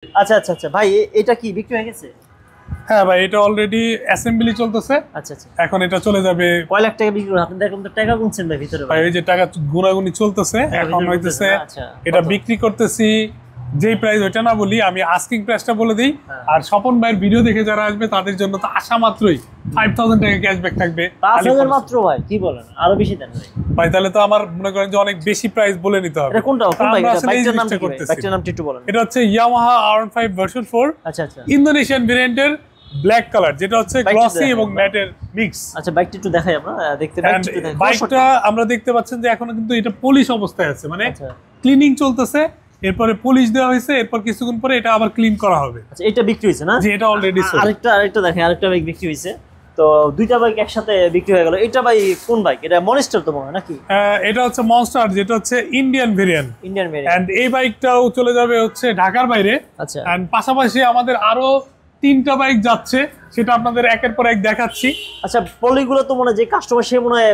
আচ্ছা আচ্ছা আচ্ছা ভাই, এটা কি বিক্রি হয়ে গেছে? হ্যাঁ ভাই, এটা অলরেডি অ্যাসেম্বলি চলতেছে। আচ্ছা আচ্ছা, এখন এটা চলে যাবে। কয় লাখ টাকা বিক্রি করবেন আপনি? দেখুন তো টাকা গুনছেন ভাই ভিতরে। ভাই এই যে টাকা গুনাগুনি চলতেছে, এখন হইতেছে এটা বিক্রি করতেছি। যেই প্রাইস ওইটা না বলি, আমি আস্কিং প্রাইসটা বলে দিই। আর স্বপন ভাইয়ের ভিডিও দেখে যারা আসবে তাদের জন্য তো আসা মাত্রই 5000 টাকা ক্যাশব্যাক থাকবে। 5000 মাত্র ভাই? কি বলেন, আরো বেশি দেন ভাই। ভাই তাহলে তো আমার মনে করেন যে অনেক বেশি প্রাইস বলে নিতে হবে। এটা কোনটা কোন ভাই? এটা বাইকটার নাম কি? বাইকটার নামটা একটু বলেন। এটা হচ্ছে ইয়ামাহা R15 ভার্সন 4। আচ্ছা আচ্ছা, ইন্দোনেশিয়ান ভেরিয়েন্টের ব্ল্যাক কালার, যেটা হচ্ছে গ্লসি এবং ম্যাটের মিক্স। আচ্ছা, বাইকটা একটু দেখাই আমরা দেখতে। বাইকটা আমরা দেখতে পাচ্ছেন যে এখনো কিন্তু এটা পলিশ অবস্থায় আছে, মানে ক্লিনিং চলতেছে। এরপরে পলিশ দেওয়া হয়েছে, এরপর কিছুক্ষণ পরে এটা আবার ক্লিন করা হবে। আচ্ছা, এটা বিক্রি হয়েছে না? জি, এটা অলরেডি সোল্ড। আরেকটা দেখেন, আরেকটা বাইক বিক্রি হয়েছে। তো দুইটা বাইক একসাথে বিক্রি হয়ে গেল। এটা ভাই কোন বাইক? এটা মনস্টার তো মনে হয় নাকি? এটা হচ্ছে মনস্টার, যেটা হচ্ছে ইন্ডিয়ান ভেরিয়েন্ট। এন্ড এই বাইকটাও চলে যাবে হচ্ছে ঢাকার বাইরে। আচ্ছা, এন্ড পাশাপাশি আমাদের আরো 3টা বাইক যাচ্ছে, সেটা আপনাদের একের পর এক দেখাচ্ছি। আচ্ছা, পলিগুলো তো মনে হয় যে কাস্টমার সে মনে হয়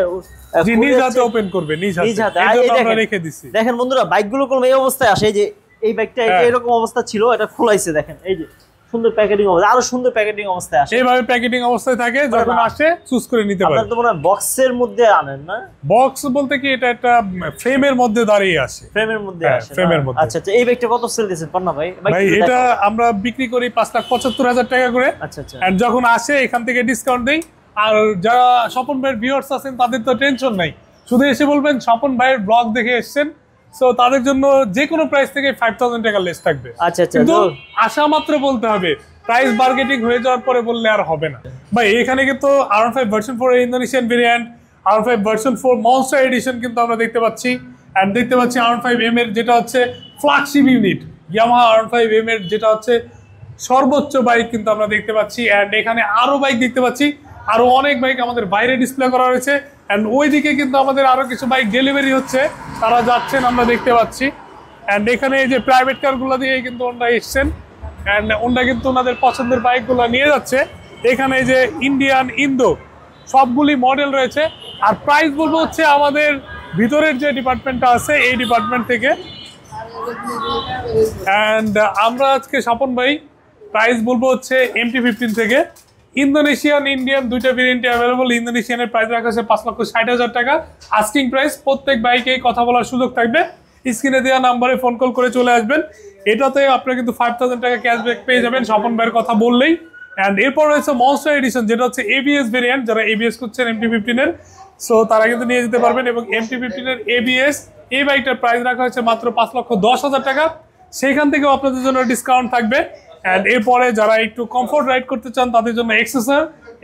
নিজ হাতে ওপেন করবে, নিজ হাতে আমরা রেখে দিছি। দেখেন বন্ধুরা, বাইকগুলো কোন এই অবস্থায় আসে, যে এই বাইকটা এরকম অবস্থা ছিল, এটা খোলাইছে দেখেন, এই যে সুন্দর প্যাকেটিং অবস্থা, আরো সুন্দর প্যাকেটিং অবস্থায় আসে। এইভাবে প্যাকেটিং অবস্থায় থাকে, যখন আসে চুজ করে নিতে পারবেন। আপনারা তো মনে হয় বক্সের মধ্যে আনেন না? বক্স বলতে কি, এটা একটা ফ্রেমের মধ্যে দাঁড়িয়ে আসে। ফ্রেমের মধ্যে আসে, ফ্রেমের মধ্যে। আচ্ছা আচ্ছা, এই বাইকটা কত সেল দিয়েছেন পান্না ভাই? ভাই এটা আমরা বিক্রি করি 5,75,000 টাকা করে। আচ্ছা আচ্ছা, আর যখন আসে এখান থেকে ডিসকাউন্ট দেই। আর যারা স্বপন ভাইয়ের ভিউয়ার্স আছেন তাদের তো টেনশন নাই, শুধু এসে বলবেন স্বপন ভাইয়ের ব্লগ দেখে এসেছেন, সো তাদের জন্য যে কোনো প্রাইস থেকে 5000 টাকা লেস থাকবে। আচ্ছা আচ্ছা, কিন্তু আসা মাত্র বলতে হবে, প্রাইস বার্গেটিং হয়ে যাওয়ার পরে বললে আর হবে না। ভাই এখানে কিন্তু R15 ভার্সন 4 এর Indonesian variant, R15 version 4 monster edition কিন্তু আমরা দেখতে পাচ্ছি। এন্ড দেখতে পাচ্ছি R15M এর, যেটা হচ্ছে ফ্ল্যাগশিপ ইউনিট। ইয়ামাহা R15M এর যেটা হচ্ছে সর্বোচ্চ বাইক কিন্তু আমরা দেখতে পাচ্ছি। এন্ড এখানে আরো বাইক দেখতে পাচ্ছি, আরো অনেক বাইক আমাদের বাইরে ডিসপ্লে করা হয়েছে। এন্ড ওইদিকে কিন্তু আমাদের আরো কিছু বাইক ডেলিভারি হচ্ছে, তারা যাচ্ছেন আমরা দেখতে পাচ্ছি। এন্ড এখানে এই যে প্রাইভেট কারগুলো দিয়ে কিন্তু ওনারা এসছেন, এন্ড ওনারা কিন্তু ওনাদের পছন্দের বাইকগুলো নিয়ে যাচ্ছে। এখানে এই যে ইন্ডিয়ান, ইন্দো সবগুলি মডেল রয়েছে। আর প্রাইস বলবো হচ্ছে আমাদের ভিতরের যে ডিপার্টমেন্টটা আছে এই ডিপার্টমেন্ট থেকে। এন্ড আমরা আজকে স্বপন ভাই প্রাইস বলবো হচ্ছে MT-15 থেকে। ইন্দোনেশিয়ান, ইন্ডিয়ান দুইটা ভেরিয়েন্টে অ্যাভেলেবল। ইন্দোনেশিয়ানের প্রাইস রাখা হচ্ছে 5,60,000 টাকা আস্কিং প্রাইস। প্রত্যেক বাইকেই কথা বলার সুযোগ থাকবে। স্ক্রিনে দেওয়া নাম্বারে ফোন কল করে চলে আসবেন। এটাতে আপনারা কিন্তু 5000 টাকা ক্যাশব্যাক পেয়ে যাবেন স্বপন ভাইয়ের কথা বললেই। এন্ড এরপর রয়েছে মনস্টার এডিশন, যেটা হচ্ছে ABS ভেরিয়েন্ট। যারা ABS করছেন MT-15 এর, সো তারা কিন্তু নিয়ে যেতে পারবেন। এবং MT-15 এর ABS এই বাইকটার প্রাইস রাখা হচ্ছে মাত্র 5,10,000 টাকা। সেইখান থেকেও আপনাদের জন্য ডিসকাউন্ট থাকবে। এন্ড এরপরে যারা একটু কমফোর্ট রাইড করতে চান তাদের জন্য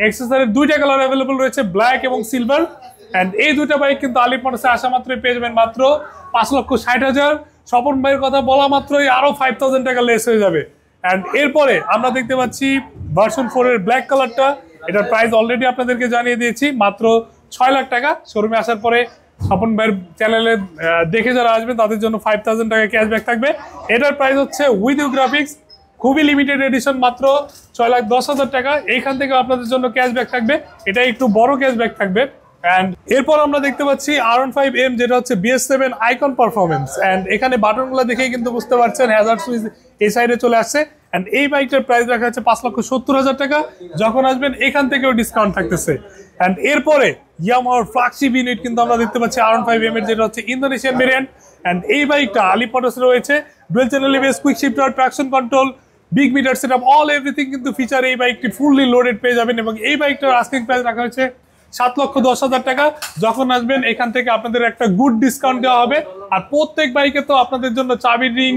এক্সেসরের 2টা কালার অ্যাভেলেবল রয়েছে, ব্ল্যাক এবং সিলভার। এন্ড এই দুইটা বাইক কিন্তু আলিপ মোটরসে আসা মাত্রই পেয়ে যাবেন মাত্র 5,60,000। স্বপন ভাইয়ের কথা বলা মাত্রই আরো 5000 টাকা লেস হয়ে যাবে। এন্ড এরপরে আমরা দেখতে পাচ্ছি ভার্সন 4 এর ব্ল্যাক কালারটা। এটার প্রাইস অলরেডি আপনাদেরকে জানিয়ে দিয়েছি, মাত্র 6 লাখ টাকা। শোরুমে আসার পরে স্বপন ভাইয়ের চ্যানেলে দেখে যারা আসবেন তাদের জন্য 5000 টাকা ক্যাশব্যাক থাকবে। এটার প্রাইস হচ্ছে উইথ গ্রাফিক্স, খুবই লিমিটেড এডিশন, মাত্র 6,10,000 টাকা। এইখান থেকে আপনাদের জন্য ক্যাশব্যাক থাকবে, এটা একটু বড় ক্যাশব্যাক থাকবে। এন্ড এরপর আমরা দেখতে পাচ্ছি R15M, যেটা হচ্ছে BS7 আইকন পারফরমেন্স। এন্ড এখানে বাটনগুলো দেখেই কিন্তু বুঝতে পারছেন হ্যাজার্ড সুইচ এই সাইডে চলে আসছে। এন্ড এই বাইকটার প্রাইস রাখা হচ্ছে 5,70,000 টাকা। যখন আসবেন এখান থেকেও ডিসকাউন্ট থাকতেছে। এন্ড এরপরে ইয়ামাহার ফ্ল্যাগশিপ ইউনিট কিন্তু আমরা দেখতে পাচ্ছি R15M এর, যেটা হচ্ছে ইন্দোনেশিয়ান ভেরিয়েন্ট। এন্ড এই বাইকটা আলিপ মোটরসে রয়েছে। Dual channel ABS, quick shifter, traction control, big meter setup, all everything কিন্তু ফিচার এই বাইকটি ফুললি লোডেড পেয়ে যাবেন। এবং এই বাইকটার আস্কিং প্রাইস রাখা হচ্ছে 7,10,000 টাকা। যখন আসবেন এখান থেকে আপনাদের একটা গুড ডিসকাউন্ট দেওয়া হবে। আর প্রত্যেক বাইকে তো আপনাদের জন্য চাবি রিং,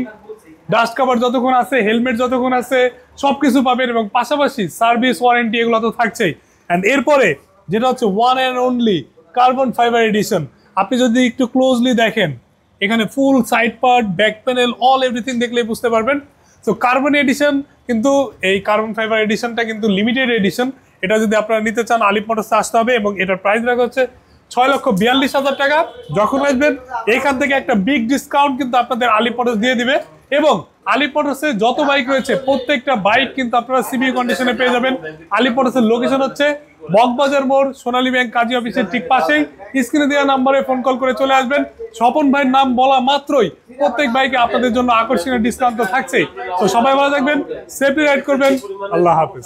ডাস্ট কভার যতক্ষণ আছে, হেলমেট যতক্ষণ আছে, সবকিছু পাবেন। এবং পাশাপাশি সার্ভিস ওয়ারেন্টি এগুলো তো থাকছেই। এন্ড এরপরে যেটা হচ্ছে one and only carbon fibre edition. আপনি যদি একটু ক্লোজলি দেখেন, এখানে full side part, back panel, all everything দেখলেই বুঝতে পারবেন। তো কার্বন এডিশন কিন্তু, এই কার্বন ফাইবার এডিশনটা কিন্তু লিমিটেড এডিশন। এটা যদি আপনারা নিতে চান আলিপ মোটরসে আসতে হবে। এবং এটার প্রাইস রাখা হচ্ছে 6,42,000 টাকা। যখন আসবেন এখান থেকে একটা বিগ ডিসকাউন্ট কিন্তু আপনাদের আলিপ মোটরস দিয়ে দিবে। এবং আলিফ মোটরসে যত বাইক রয়েছে প্রত্যেকটা বাইক কিন্তু আপনারা সিবি কন্ডিশনে পেয়ে যাবেন। আলিফ মোটরসের লোকেশন হচ্ছে বকবাজার মোড়, সোনালী ব্যাংক কাজী অফিসের ঠিক পাশেই। স্ক্রিনে দেওয়া নাম্বারে ফোন কল করে চলে আসবেন। স্বপন ভাইয়ের নাম বলা মাত্রই প্রত্যেক বাইকে আপনাদের জন্য আকর্ষণীয় ডিসকাউন্ট তো থাকছেই। তো সবাই ভালো থাকবেন, সেফলি রাইড করবেন। আল্লাহ হাফেজ।